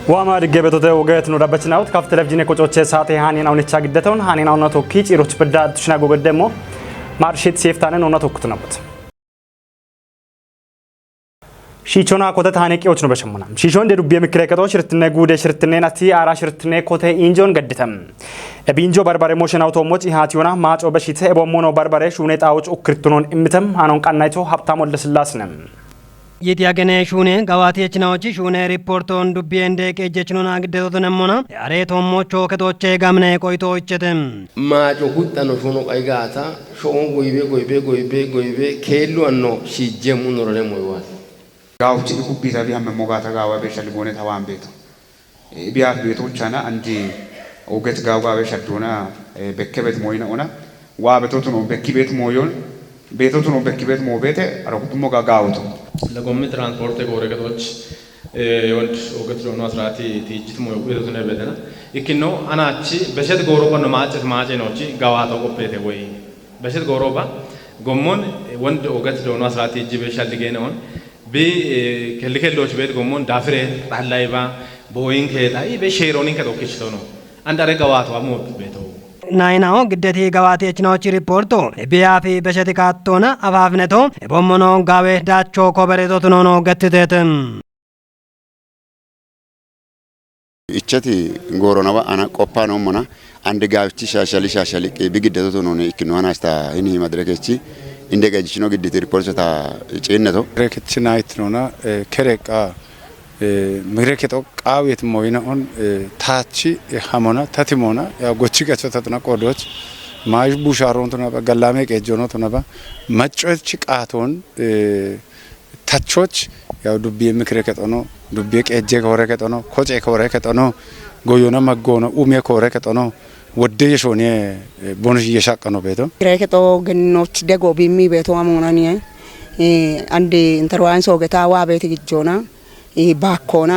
وامر جبتو وقت نوربتنا وت كاف تلفزيون كوتشوتش ساعتي هاني ناو نتشا قدتون هاني ناو نتوكي يروح بدا تشناغو قدمو مارشيت سيفتانن نو نتوكتنابت شيچونا كوتا هانيكيوچ نو بشمنا شيچون دي دوبي مكريكاتو شرتنه غوده شرتنه ناتي ارا شرتنه كوتا انجون قدتم ابينجو بربره موشن اوتوموت هاتيونا ماچو بشيته ابومونو بربره شونيتاوچ اوكرتنون امتم هانون قنايتو حبتام ولسلاسنم የቲያገነ ሹኔ ጋዋቴች ናውጪ ሹኔ ሪፖርቶን ዱቢየንደ ከጀችኑና ግደቶት ነሞና አሬቶሞቾ ከቶቼ ጋምነ ቆይቶችተም ማጆ ሁጣኖ ሹኖ ቀይጋታ ሾን ጎይቤ ኬሉ አኖ ሲጀሙ ኖረለ ሞይዋል ጋውጪ ኩቢታ ቢያም ሞጋታ ጋዋ በሸል ቦኔ ታዋን ቤት ቢያት ቤቶቻና አንዲ ኦገት ጋዋ በሸዶና በከበት ሞይና ኦና ዋ በቶቱ ነው በኪቤት ሞዮን ቤቶቱ ነው በኪቤት ሞቤቴ አረኩቱሞ ጋጋውቱ ለጎም ትራንስፖርት ጎረገቶች ወንድ ኦገት ዶኖ አስራቲ ቲጅት ሞ ቤቶቱ ነው በደና ይኪኖ አናቺ በሸት ጎሮቆ ነው ማጨ ነውቺ ጋዋቶ ቆፔቴ ወይ በሸት ጎሮባ ጎሞን ወንድ ኦገት ዶኖ አስራቲ ጂ በሻል ዲገነውን ቢ ከልከሎች ቤት ጎሞን ዳፍሬ ጣላይባ ቦይን ከላይ በሼሮኒን ከዶክችቶ ነው አንዳረ ጋዋቶ አሞት ቤቶ ናይናው ግደቴ ጋዋቴች ናውጪ ሪፖርቶ ቢያፊ በሸቲካቶና አፋፍነቶ ቦሞኖ ጋዌ ዳቾ ኮበሬቶት ኖኖ ገትተተም ኢቸቲ ጎሮናባ አና ቆፓ ነው ሞና አንድ ጋብቺ ሻሻሊ ቢግደቶት ኖኖ ኢክኖና አስታ እኒ መድረከቺ እንደገጅ ነው ግደቴ ሪፖርቶ ታ ጨነቶ ረከቺ ናይት ነውና ከረቃ ምግረከቶ ቃዊት ሞይና ኦን ታቺ ሃሞና ታቲሞና ያው ጎቺ ገቸተና ቆዶች ማጅ ቡሻሮንቱና በገላሜ ቀጆኖቱና ማጮች ቃቶን ታቾች ያው ዱቢ ምክረከቶ ነው ዱቢ ቀጀ ኮረከቶ ነው ኮጨ ኮረከቶ ነው ጎዮና ማጎና ኡሜ ኮረከቶ ነው ወደየ ሾኔ ቦንሽ እየሻቀ ነው ቤቶ ምክረከቶ ገኖች ደጎ ቢሚ ቤቶ አሞናኒ አንዴ ኢንተርዋንስ ኦገታ ዋ ቤት ግጆና ባኮና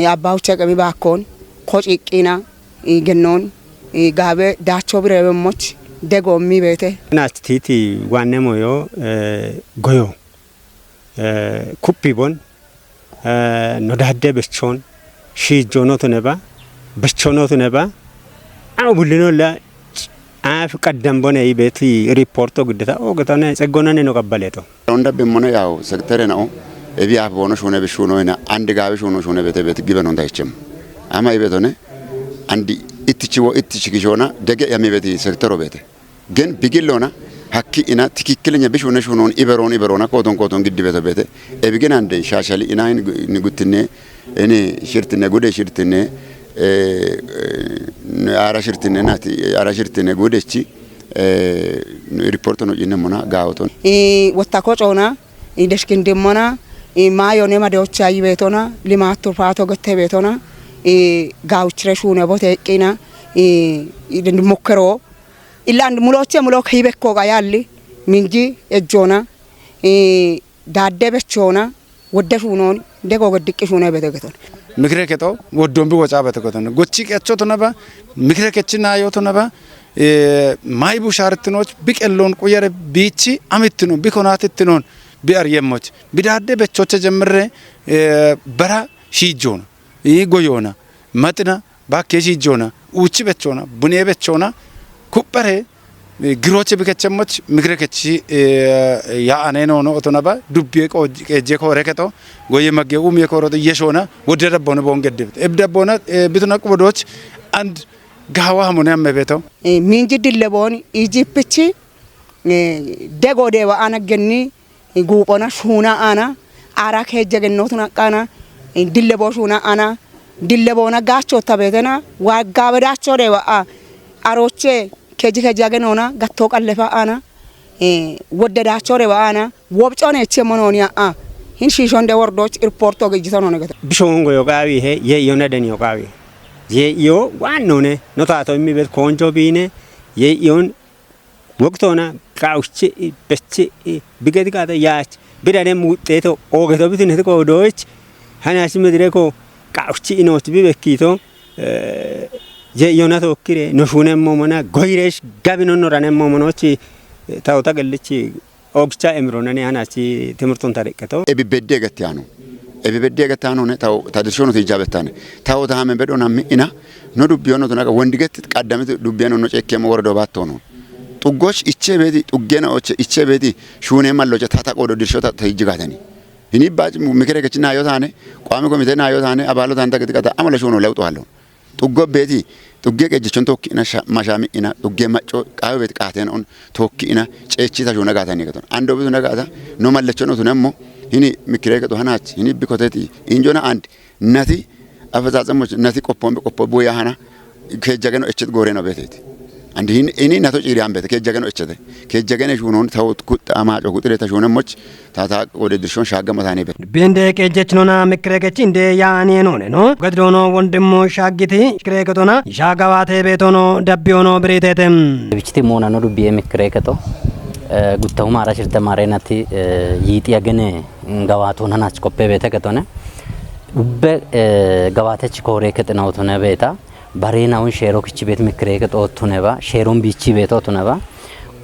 ያባውቸ ቀሚ ባኮን ኮጪቂና ገኖን ጋበ ዳቾ ብረበሞች ደጎሚ ቤተ ናስቲቲ ዋነሞዮ ጎዮ ኩፒቦን ኖዳደ በቾን ሺጆኖት ነባ በቾኖት ነባ አው ቡልኖላ አፍ ቀደም ቦነ ይቤት ሪፖርቶ ግደታ ኦገታነ ጸጎናነ ነው ቀበለቶ እንደበመነ ያው ሴክተር ነው እቢያ ቦኖ ሾነ በሾኖና አንድ ጋብ ሾነ ቤት ግበን እንዳይችም አማ ይቤቶነ አንዲ ኢትቺ ግጆና ደገ ያሜቤት ሴክተር ቤት ግን ቢግሎና ሀኪ ኢና ትክክለኛ በሾኖን ኢበሮና ኮቶን ግድ ቤት እቢገን አንደ ሻሻሊ ኢና ንጉትነ እኔ ሽርትነ ጉደ ሽርትነ አራሽርትነ ጉደቺ ሪፖርት ነው ይነሞና ጋውቶን ወታኮጮና ኢደሽኪን ደሞና ማዮኔ ማዶቻ ይቤቶና ሊማቶ ፋቶ ገተ ቤቶና ጋውችረሹነ ቦቴቂና እንደሞከሮ ኢላንድ ሙሎ ከይበኮ ጋ ያሊ ሚንጂ እጆና ዳደበቾና ወደሹኖን ደጎ ገድቅሹነ ቤተገቶን ምክረከቶ ወዶም ቢወጫ በተከተነ ጎቺ ቀቾቶ ነባ ምክረከችና አዮቶ ነባ ማይቡ ሻርትኖች ቢቀሎን ቆየረ ቢቺ አምትኑ ቢኮናትትኖን ቢአርየሞች ቢዳደ በቾቸ ጀምረ በራ ሺጆና ይጎዮና ማጥና ባኬ ሺጆና ኡቺ በቾና ቡኔ በቾና ኩበሬ ግሮቼ ቢከቸሞች ምክረከቺ ያአኔኖ ነው ኦቶናባ ዱቢ ቆጄ ኮረከቶ ጎየ መገው የኮሮት የሾና ወደረቦነ ቦንገድብት እብደቦና ቢቱና ቆዶች አንድ ጋዋ ሆነ መቤቶ ሚንጂ ድለቦን ኢጂፕቺ ደጎዴ ዋአነገኒ ጉቆና ሹና አና አራ ከጀገኖቱና ቃና ድለቦ ሹና አና ድለቦና ጋቾ ተበተና ዋጋበዳቾ ደዋ አሮቼ ከጀገኖና ጋቶ ቀለፋ አና ወደዳቾ ደዋ አና ወብጮነ ቸሞኖኒያ ሂን ሺሾን ደ ወርዶች ሪፖርቶ ገጅቶ ነው ነገር ቢሾንጎ ዮጋዊ ይሄ የዮነደን ዮጋዊ የዮ ዋኖነ ኖታቶ የሚበት ኮንጆ ቢኔ የዮን ወቅቶና ቃውቺ በቺ ቢገድጋተ ያች ቢዳደም ውጤቶ ኦገቶ ቢትነት ቆዶች ሃናሲ መድረኮ ቃውቺ ኢኖት ቢበኪቶ የዮናቶ ኪሬ ነሹነሞ መና ጎይሬሽ ጋቢኖ ኖራነሞ መኖች ታውታ ገልቺ ኦግቻ ኤምሮነኔ ሃናሲ ትምርቶን ታረቀተው ኤቢቤዴ ገትያኑ ebi bedde gatano ne taw tradisyono tijabetane taw taame bedo nammi ina no dubbiyono to naga wondiget qaddamete dubbiyano no cekkemo wordo battono tuggoch iche bedi tuggena oche iche bedi shune malloje tata qodo dirshota tayjigatani ini baaj mikere kechina yotane qami komite na yotane abalo tanta gidikata amala shuno lewto hallo tuggo bedi tugge kejchon tokki ina mashami ina tugge macco qawe bet qaten on tokki ina cechita shuna gatani gaton ando bidu nagata no mallechono to nemmo ini mikire gato hanach ini bikoteti injona and nati afazazamoch nati qoppo ya hana kejageno echet gore no beteti and ini nato ciri ambete kejageno echete kejagene shunon tawt kutta amajo kutire ta shonemoch tata ode dirshon shaga matani bet bende kejechnona mikrege yaani no gadrono wondemo shagiti kreketona shagawate betono dabbiono britetem bichti mona no dubbe mikreketo guttahu mara shirte marenati yiti agene gawato nanach koppe bete ketone ubbe gawate chikore ketna otone beta barena un shero kichi bet mikreke to tuneba sheron bichi beto tuneba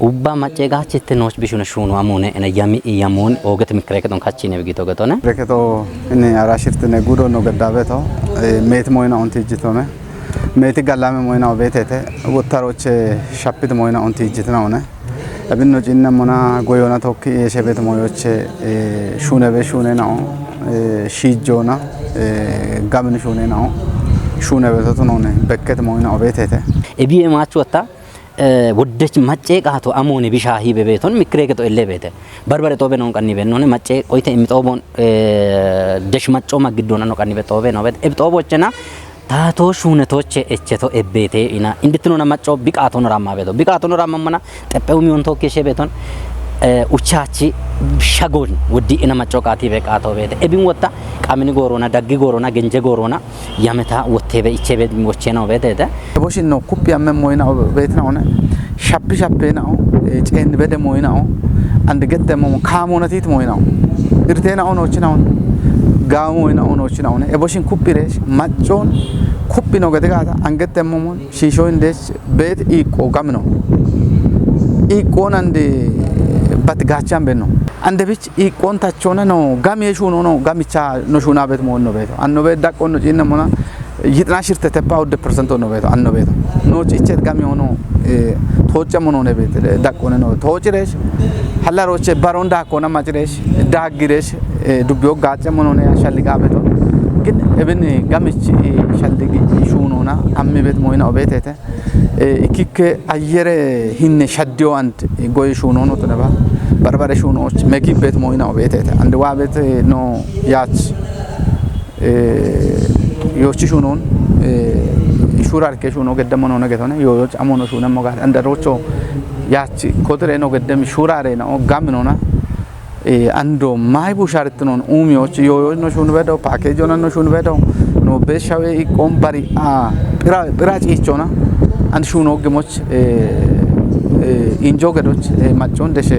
ubba macega chitte noch bishuna shunu amune ena yami yamun oget mikreke ton kachine bigito getone reketo ene arashirte ne gudo no gadabeto met moyna onti jitone meti galame moyna betete wotaroche shapit moyna onti jitna one abinno jinna mona goyona tokki yeshebet moyoche shune na shijona gamin shune na shune beto none bekket moyna obetete ebi maachota ወደች ማጨቃቶ አሞኔ ቢሻሂ በቤቶን ምክሬከቶ እለቤተ በርበረ ጦበ ነው ቀኒ በኖነ ማጨ ቆይተ የሚጦቦን ደሽ ማጮ ማግዶና ነው ቀኒ በጦበ ነው በት እብጦቦችና ታቶ ሹነቶች እቸቶ እቤቴ ኢና እንድትኖና ማጮ ቢቃቶን ራማ ቤቶ ቢቃቶን ራማመና ጠጴው ሚዮን ቶከሸ ቤቶን ኡቻቺ ሻጎን ወዲ እና ማጮ ቃቲ በቃቶ ቤተ እቢን ወጣ ቃሚኒ ጎሮና ዳጊ ጎሮና ገንጀ ጎሮና ያመታ ወቴበ ኢቸበ ወቼ ነው ቤተ ቦሽን ነው ኩፕ ያመም ወይና ቤት ነው ሆነ ሻፕ ነው ጨን በደ ሞይናው አንድ ገደሞ ካሞነቲት ሞይናው እርቴና ኦኖች ነው ጋሞ ወይና ኦኖች ነው ቦሽን ኩፕ ሬሽ ማጮን ኩፕ ነው ገደጋታ አንገደሞ ሺሾ እንዴስ ቤት ኢቆ ጋም ነው ኢቆን አንድ batgachan benno ande bich I kontachona no gam yeshuno no gamicha no shuna bet mo no beto anno bet da konno jinna mona yitna shirte tepa 100% no beto anno beto no chichet gam yono thocha mono ne bet da konno no thochiresh halaroche baronda kona majresh dagiresh dubyo gacha mono ne shalliga beto gin eben gamich shalligi shuno na amme bet mo ina betete ikikke ayere hinne shaddio ant goy shuno no to neba barbare shuno meki bet mo ina betete and wa bet no yach yochi shuno shurar ke shuno gedemo no negetone yoch amono shuno mo gar and rocho yach kodre no gedem shurare no gamno na ando mai busharit non umioch yo no shuno bedo package no shuno bedo no beshawe I compari a pira chichona and shuno gemoch injogedoch machon deshe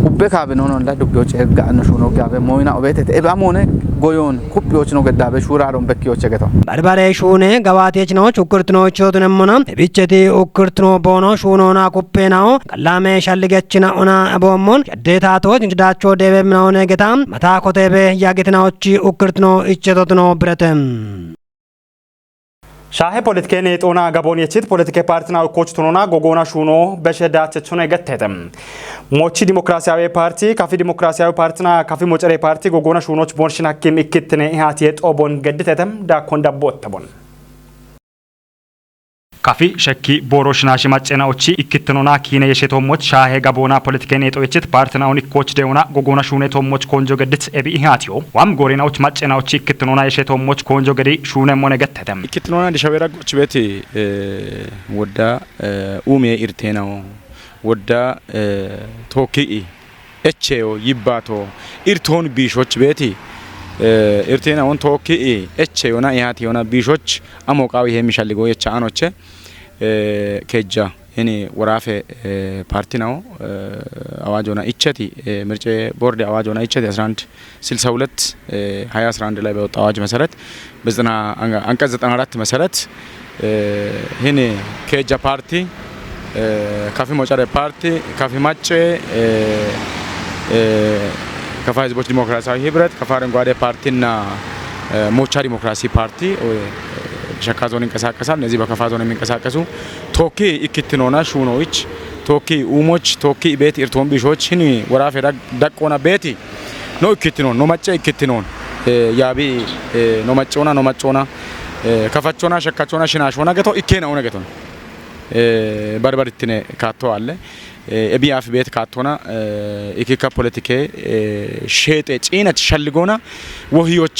ubbe kabe no la dubyoch erga no shuno gabe moyna obetete e bamone goyon kupyoch no gedabe shuraron bekyoch geto barbare shune gawateech no chukurtno chodnemona bicheti ukurtno bono shuno na kuppenao kallame shalligechina ona abomon yadetato jindacho debe mnaone getam mata kotebe yagetnaochi ukurtno ichedotno bretem ሻሄ ፖለቲካኔ ጦና ጋቦን የቺት ፖለቲካ ፓርቲና ኮችቶና ጎጎና ሹኖ በሸዳቸቹነ ገተተም ሞቺ ዲሞክራሲያዊ ፓርቲ ካፊ ዲሞክራሲያዊ ፓርቲና ካፊ ሞጨሬ ፓርቲ ጎጎና ሹኖች ቦንሽን ሐኪም ኢክትነ ኢሃት የጦቦን ገድተተም ዳኮን ዳቦተቦን ካፊ ሸኪ ቦሮሽናሽ ማጨናዎቺ ኢክትኖና ኪነ የሸቶሞች ሻሄ ጋቦና ፖለቲካኔ ጦየችት ፓርቲናውን ኮች ደውና ጎጎና ሹኔ ቶሞች ኮንጆ ገድት ኤቢ ኢሃቲዮ ዋም ጎሬናዎች ማጨናዎቺ ኢክትኖና የሸቶሞች ኮንጆ ገዲ ሹኔ ሞነ ገተተም ኢክትኖና ዲሻቤራ ጎች ቤት ወዳ ኡሜ ኢርቴናው ወዳ ቶኪ ኤቼዮ ይባቶ ኢርቶን ቢሾች ቤት ኢርቴናውን ቶኪ ኤቼዮና ኢሃቲዮና ቢሾች አሞቃው ይሄ የሚሻልጎ የቻአኖቼ ከጃ እኔ ወራፈ ፓርቲ ነው አዋጆና ኢቸቲ ምርጫ ቦርድ አዋጆና ኢቸቲ 1162 2011 ላይ በወጣ አዋጅ መሰረት በዘና አንቀጽ 94 መሰረት እኔ ከጃ ፓርቲ ካፊ ሞጫሬ ፓርቲ ካፊ ማጨ ከፋ ህዝቦች ዲሞክራሲያዊ ህብረት ከፋ አረንጓዴ ፓርቲና ሞቻ ዲሞክራሲ ፓርቲ ሸካ ዞን ይንቀሳቀሳል። እነዚህ በከፋ ዞን የሚንቀሳቀሱ ቶኪ ኢክትኖና ሹኖች ቶኪ ኡሞች ቶኪ ቤት ኢርቶን ቢሾች ህኒ ወራፌ ደቆና ቤቲ ኖ ኢክትኖን ኖ መጨ ኢክትኖን ያቢ ኖ መጮና ከፋቾና ሸካቾና ሽናሾና ገቶ ኢኬና ሆነ ገቶ በርበርትኔ ካቶ አለ ኤቢአፍ ቤት ካቶና ኢኪካ ፖለቲኬ ሼጤ ጪነት ሸልጎና ወህዮች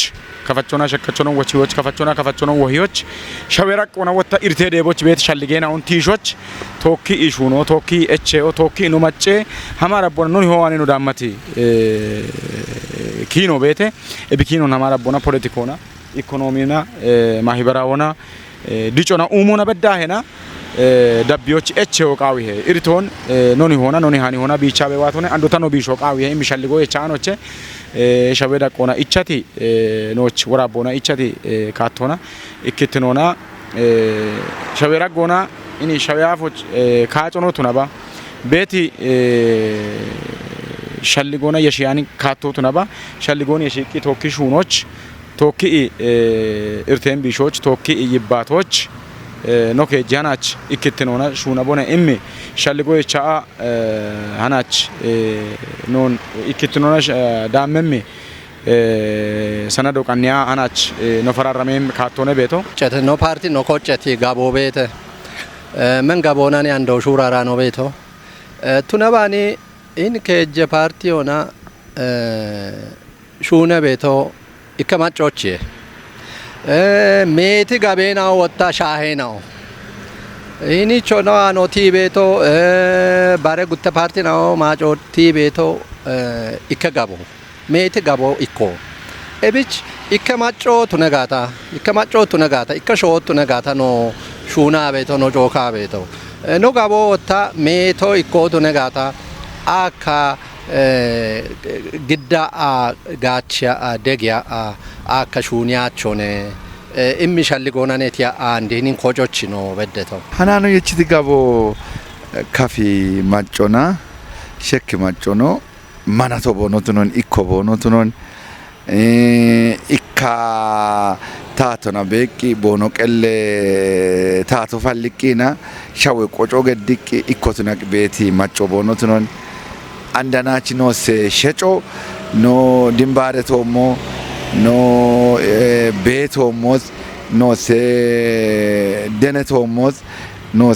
ከፋቾና ሸካቾና ወህዮች ከፋቾና ወህዮች ሸበራቆና ወታ ኢርቴ ደቦች ቤት ሸልጌና ኦን ቲሾች ቶኪ ኢሹኖ ቶኪ ኤችኦ ቶኪ ኑ መጬ ሀማራ ቦና ኑ ሆዋኔ ኑ ዳማቲ ኪኖ ቤቴ ኤቢኪኖ ሀማራ ቦና ፖለቲኮና ኢኮኖሚና ማህበራውና ዲጮና ኡሞና በዳሄና ደቢዎች ኤችኦ ቃዊ ሄ ኢርቶን ኖኒ ሃኒ ሆና ቢቻ በዋት ሆነ አንዶታ ኖ ቢሾ ቃዊ ሄ የሚፈልጎ የቻኖቼ ሸበዳ ቆና ኢቻቲ ኖች ወራቦና ኢቻቲ ካቶና ኢክትኖና ሸበራ ጎና ኢኒ ሸበያፎች ካጮኖቱ ነባ ቤቲ ሸልጎና የሺያኒ ካቶቱ ነባ ሸልጎን የሺቂ ቶኪ ሹኖች ቶኪ ኢርቴን ቢሾች ቶኪ ይባቶች ኖኬ ጃናች ኢክትኖና ሹና ቦና ኢሚ ሸልጎ የቻ ሃናች ኖን ኢክትኖና ዳመሚ ሰነዶ ቀንያ ሃናች ኖፈራራሜም ካቶነ ቤቶ ጨት ኖ ፓርቲ ኖ ኮጨቲ ጋቦ ቤተ ምን ጋቦናኒ አንዶ ሹራራ ኖ ቤቶ ቱነባኒ ኢን ከጀ ፓርቲ ሆና ሹነ ቤቶ ኢከማጮች ሜቲ ጋቤና ወጣ ሻሄናው ኢኒ ቾና ኖቲ ቤቶ ባረ ጉተ ፓርቲ ነው ማጮቲ ቤቶ ኢከጋቦ ሜቲ ጋቦ ኢኮ ኤቢች ኢከማጮ ቱነጋታ ኢከሾ ቱነጋታ ኖ ሹና ቤቶ ኖ ጆካ ቤቶ ኖ ጋቦ ወጣ ሜቶ ኢኮ ቱነጋታ አካ ግዳ ጋቻ ደጊያ አከሹኒያቾኔ ኢሚሻልጎናኔ ቲያ አንዴኒን ኮጆች ነው በደተው ሃናኖ የቺቲ ጋቦ ካፊ ማጮና ሸክ ማጮኖ ማናቶ ቦኖቱኖን ኢኮ ቦኖቱኖን ኢካ ታቶና ቤቂ ቦኖ ቀለ ታቶ ፈልቂና ሻዌ ቆጮ ገድቂ ኢኮቱና ቤቲ ማጮ ቦኖቱኖን አንዳናች ኖ ሸጮ ኖ ድንባሬ ቶሞ ኖ ቤቶ ሞዝ ኖ ደነ ቶሞዝ ኖ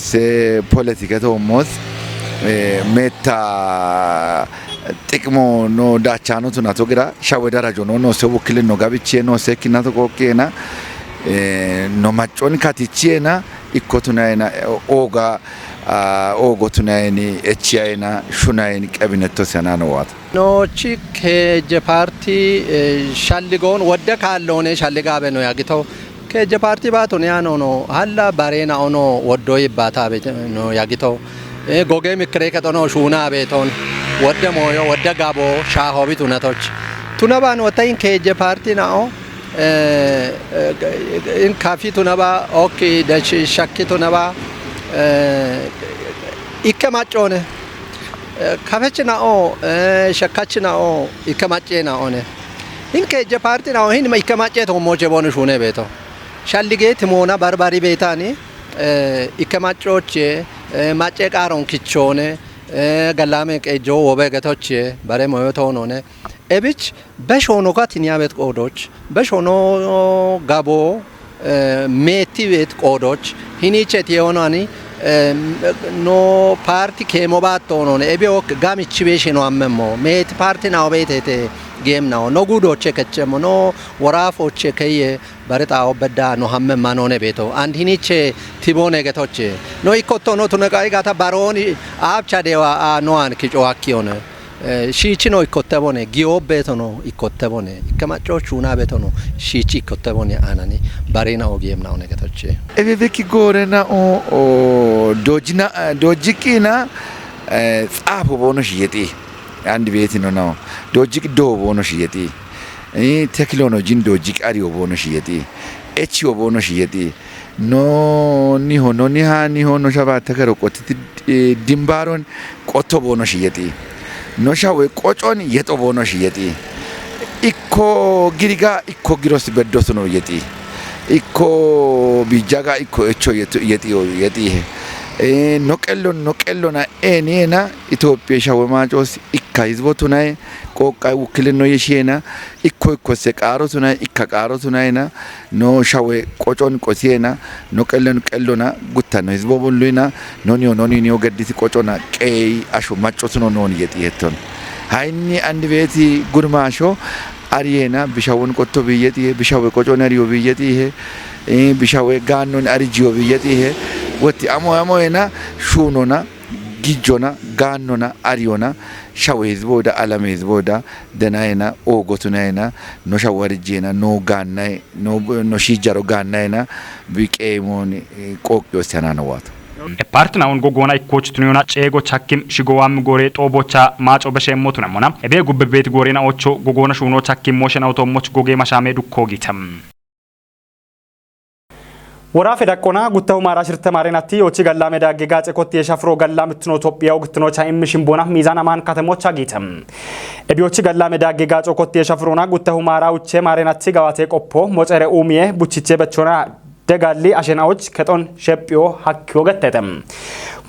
ፖለቲካ ቶሞዝ ሜታ ጥቅሞ ኖ ዳቻኖ ቱናቶ ግራ ሻወ ደራጆ ኖ ሰውክል ኖ ጋብቼ ኖ ሰኪናቶ ኮኬና ኖ ማጮን ካቲቼና ኢኮቱናይና ኦጋ ኦጎቱናይኒ ኤችአይና ሹናይኒ ቀቢነቶ ሰናነዋት ኖቺ ከጀ ፓርቲ ሻልጎን ወደ ካለሆነ ሻልጋበ ነው ያግተው ከጀ ፓርቲ ባቶን ያኖ ነው ሀላ ባሬና ኦኖ ወዶ ይባታ ነው ያግተው ጎጌ ምክሬ ከቶኖ ሹና ቤቶን ወደ ሞዮ ወደ ጋቦ ሻሆቢት ኡነቶች ቱነባን ወታይን ከጀ ፓርቲ ናኦ ኢን ካፊ ቱነባ ኦኬ ደች ሻኪ ቱነባ ኢከማጮነ ካፈችናኦ ሸካችናኦ ኢከማጬናኦነ ኢንከ ጀ ፓርቲናኦ ሂን ኢከማጬ ቶሞቼ ቦን ሹነ ቤቶ ሻልጌት ሞና ባርባሪ ቤታኒ ኢከማጮቼ ማጬ ቃሮን ኪቾነ ገላሜ ቀጆ ወበገቶቼ ባሬ ሞዮቶኖነ ኤቢች በሾኖ ጋትኒያ ቤት ቆዶች በሾኖ ጋቦ ሜቲ ቤት ቆዶች ሂኒቼት የሆናኒ ኖ ፓርቲ ከሞባቶ ነው ኤቢኦክ ጋሚቺ ቤሽ ነው አመሞ ሜት ፓርቲ ናው ቤቴ ጌም ነው ኖ ጉዶቼ ከቸሞ ኖ ወራፎቼ ከየ በረጣው በዳ ነው ሀመማ ነው ቤቶ አንድ ሂኒቼ ቲቦኔ ገቶቼ ኖ ኢኮቶ ነው ቱነቃይ ጋታ ባሮኒ አብቻ ደዋ ኖአን ኪጮዋኪ ሆነ ሺቺ ነው ኢኮተቦኔ ጊዮ ቤቶ ነው ኢኮተቦኔ ከማጮቹ ና ቤቶ ነው ሺቺ ኢኮተቦኔ አናኒ ባሬና ኦጌም ነው ነገቶቼ ኤቤኪ ጎረና ኦ ዶጅና ዶጅቂና ጻፎ ቦኖ ሽየቲ አንድ ቤት ነው ዶጅቅ ዶ ቦኖ ሽየቲ ቴክኖሎጂን ዶጅቅ አሪዮ ቦኖ ሽየቲ ኤችዮ ቦኖ ሽየቲ ኖ ኒሆ ኖ ሸባ ተከረ ቆት ድምባሮን ቆቶ ቦኖ ሽየቲ no shawe qocoon yexo bono shiyeti ikko giriga ikko giros beddos no yeti ikko bijaga ikko echo yeti noqello na enena Ethiopia shawe maacos ikka hizbotunay qoqa wukilino yeshena ikko se qaaro tunay ikka qaaro tunayna no shawe qocoon qosiyena noqellona guttano hizbo bolluina noni gaddisi qocona qey asho maccotuno non yeti heton hayni andi beti gurmasho ariyena bishawon qotto biyeti bishawe qocoon ariyo biyeti bishawe gannon arijiyo biyeti wati amo shunona gijona gannona ariona shawe hizboda alame hizboda denayna ogotunayna no shawarjena no gannay no shijaro gannayna biqeemoni qoqyo sananawat ፓርትና ወን ጎጎና ኢኮች ትኑና ጨጎ ቻኪም ሽጎዋም ጎሬ ጦቦቻ ማጮ በሸሞቱ ነሞና እቤ ጉብቤት ጎሬና ኦቾ ጎጎና ሹኖ ቻኪም ሞሽን አውቶሞች ጎጌ ማሻሜ ዱኮ ጊተም ወራፈ ዳቆና ጉታው ማራሽር ተማሪናቲ ኦቺ ገላ ሜዳ ገጋጨ ኮት የሻፍሮ ገላ ምትኖ ኢትዮጵያው ግትኖ ቻይም ሽምቦና ሚዛን አማን ከተሞች አጊተም እቢዮቺ ገላ ሜዳ ገጋጨ ኮት የሻፍሮና ጉታው ማራውቼ ማሪናቲ ጋዋቴ ቆፖ ሞጨረ ኡሚዬ ቡቺቼ በቾና ደጋሊ አሸናዎች ከጦን ሸፒዮ ሀኪዮ ገተተም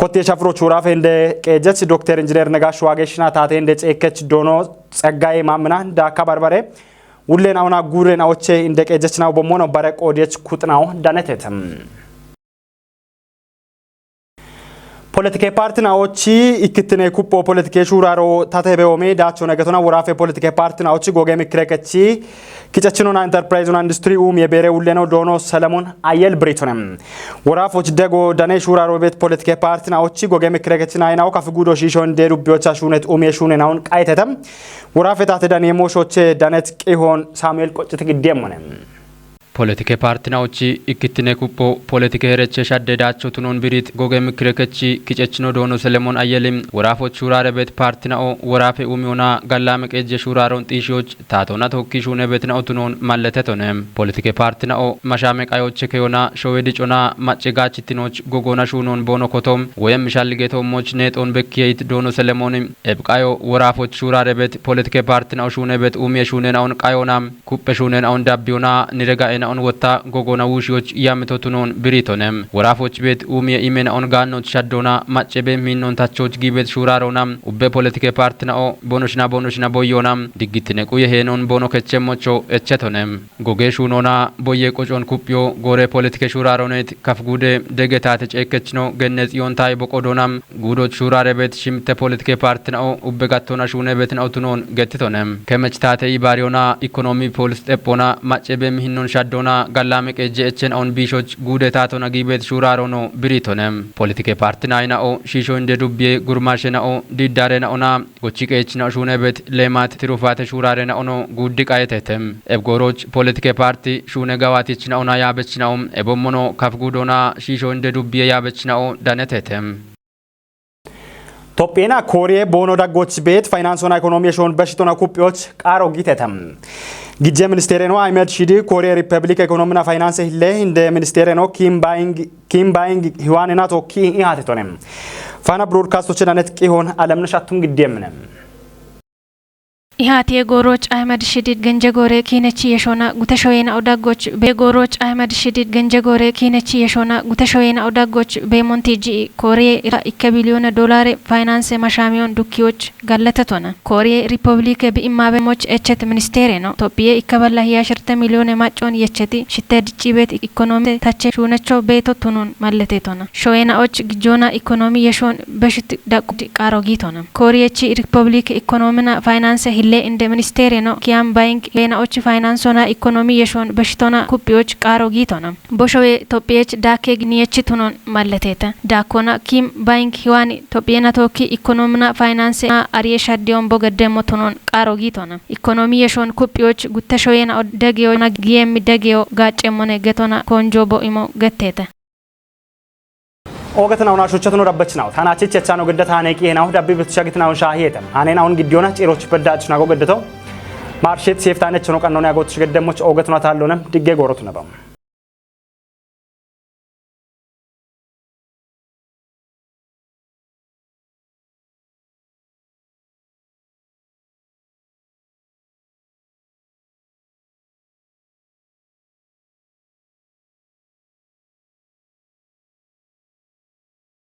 ኮቴ ሻፍሮ ቹራፈ እንደ ቀጀች ዶክተር ኢንጂነር ነጋሽ ዋገሽና ታቴ እንደ ጨከች ዶኖ ጸጋዬ ማምና ዳካ ባርባሬ ውሌናውና ጉሬናዎቼ እንደ ቀጀችናው በመሆኑ ባረቆ ዲች ኩጥናው ዳነተተም ፖለቲካ ፓርቲናዎች ኢክትኔ ኩፖ ፖለቲካ ሹራሮ ታተበውሜ ዳቾ ነገቶና ወራፈ ፖለቲካ ፓርቲናዎች ጎገ ምክረከቺ ኪጨችኖና ኢንተርፕራይዝና ኢንዱስትሪ የቤሬ ውሌኖ ዶኖ ሰለሞን አየል ብሪቶንም ወራፎች ደጎ ዳኔ ሹራሮ ቤት ፖለቲካ ፓርቲናዎች ጎገ ምክረከቺና አይናው ካፍጉዶ ሺሾን ደሩ ቢዮቻ ሹነት ሹኔናውን ቃይተተም ወራፈ ታተዳኔ ሞሾቼ ዳነት ቂሆን ሳሙኤል ቆጭት ግዴሞንም ፖለቲካ ፓርቲናዎች ኢክትኔ ኩፖ ፖለቲካ ሄረቸ ሻደዳቸው ትኖን ብሪት ጎገ ምክረከቺ ኪጨችኖ ዶኖ ሰለሞን አየልም ወራፎች ሹራረ ቤት ፓርቲናኦ ወራፈ ኡሚዮና ጋላመ ቀጀ ሹራሮን ጢሺዎች ታቶና ተወኪ ሹነ ቤትናኦ ትኖን ማለተቶነም ፖለቲካ ፓርቲናኦ ማሻመ ቃዮች ከዮና ሾዌዲጮና ማጨጋችቲኖች ጎጎና ሹኖን ቦኖ ኮቶም ወየም ሻልጌቶሞች ኔጦን በኪየት ዶኖ ሰለሞንም ኤብቃዮ ወራፎች ሹራረ ቤት ፖለቲካ ፓርቲናኦ ሹነ ቤት ኡሚየ ሹነናውን ቃዮናም ኩペሹነናውን ዳቢዮና ንረጋኤና on wata gogona wushiyoch yamitotunon biritonem warafoch bet umie imena on ganot shaddona macebe minnon tachoch gibet shuraronam ubbe politike partnao bonoshna boyonam digitine kuye henon bono kechemmocho echetonem goge shunona boye qochon kupyo gore politike shuraronet kafgude degetate chekechno genez yontay boqodonam gudoch shurare bet shimte politike partnao ubbe gattona shune betin autonon getitonem kemechtate ibariona economy police epona macebe minnon shaddo ዶና ጋላመ ቀጀችን አውን ቢሾች ጉደታቶና ጊቤት ሹራሮኖ ብሪቶነም ፖለቲካ ፓርቲናይናኦ ሺሾ እንደ ዱቤ ጉርማሽናኦ ዲዳሬናኦና ጎቺቀችና ሹነበት ለማት ትሩፋተ ሹራሬናኦኖ ጉድቃየተተም ኤብጎሮች ፖለቲካ ፓርቲ ሹነ ጋዋቲችናኦና ያበችናኦ ኤቦሞኖ ካፍጉዶና ሺሾ እንደ ዱቤ ያበችናኦ ዳነተተም ቶጴና ኮሪያ ቦኖ ዳጎች ቤት ፋይናንስና ኢኮኖሚ ሾን በሽቶና ኩፒዎች ቃሮ ጊተተም ጊዜ ሚኒስቴር ነው አህመድ ሺዲ ኮሪያ ሪፐብሊክ ኢኮኖሚና ፋይናንስ ሂለ እንደ ሚኒስቴር ነው ኪም ባይንግ ህዋንና ቶኪ ያተቶነም ፋና ብሮድካስቶች ዳነት ቂሆን አለምነሻቱም ግዴምነም ኢሃት የጎሮች አህመድ ሽዲድ ገንጀጎሬ ኪነቺ የሾና ጉተሾይና አውዳጎች በጎሮች አህመድ ሽዲድ ገንጀጎሬ ኪነቺ የሾና ጉተሾይና አውዳጎች በሞንቲጂ ኮሪያ $1 ቢሊዮን ፋይናንስ ማሻሚዮን ዱኪዎች ጋለተቶና ኮሪያ ሪፐብሊክ በኢማበሞች እቸት ሚኒስቴር ነው ኢትዮጵያ ይከበላ $10 ሚሊዮን ማጮን የቸቲ ሽተድጪ ቤት ኢኮኖሚ ታቸ ሹነቾ ቤቶቱኑን ማለቴቶና ሾይናዎች ግጆና ኢኮኖሚ የሾን በሽት ዳቁ ቃሮጊቶና ኮሪያቺ ሪፐብሊክ ኢኮኖሚና ፋይናንስ le inde ministere no kiam bank lenaoch financeona economy yeshon beshitona kupiyoch qaro gitona boshowe topiyech dake gniyechitunon malleteta dakona kim bank hiwani topiyena toki economyna finance ariye shaddion bogademotunon qaro gitona economy yeshon kupiyoch gutteshoyena odegeyona giem degeyo gaccemone getona konjobo imo getteta ኦገተናው ናሾቸተኑ ረበችናው ታናቸች የቻነው ገደታ ነቂ ነው ዳብ ብትሻግትናው ሻሂየተም አኔናውን ግዲዮና ጭሮች በዳጭና ጎገደተው ማርሼት ሴፍታነች ነው ቀነው ያጎትሽ ገደሞች ኦገተናው ታሎነም ድጌ ጎሮቱ ነበር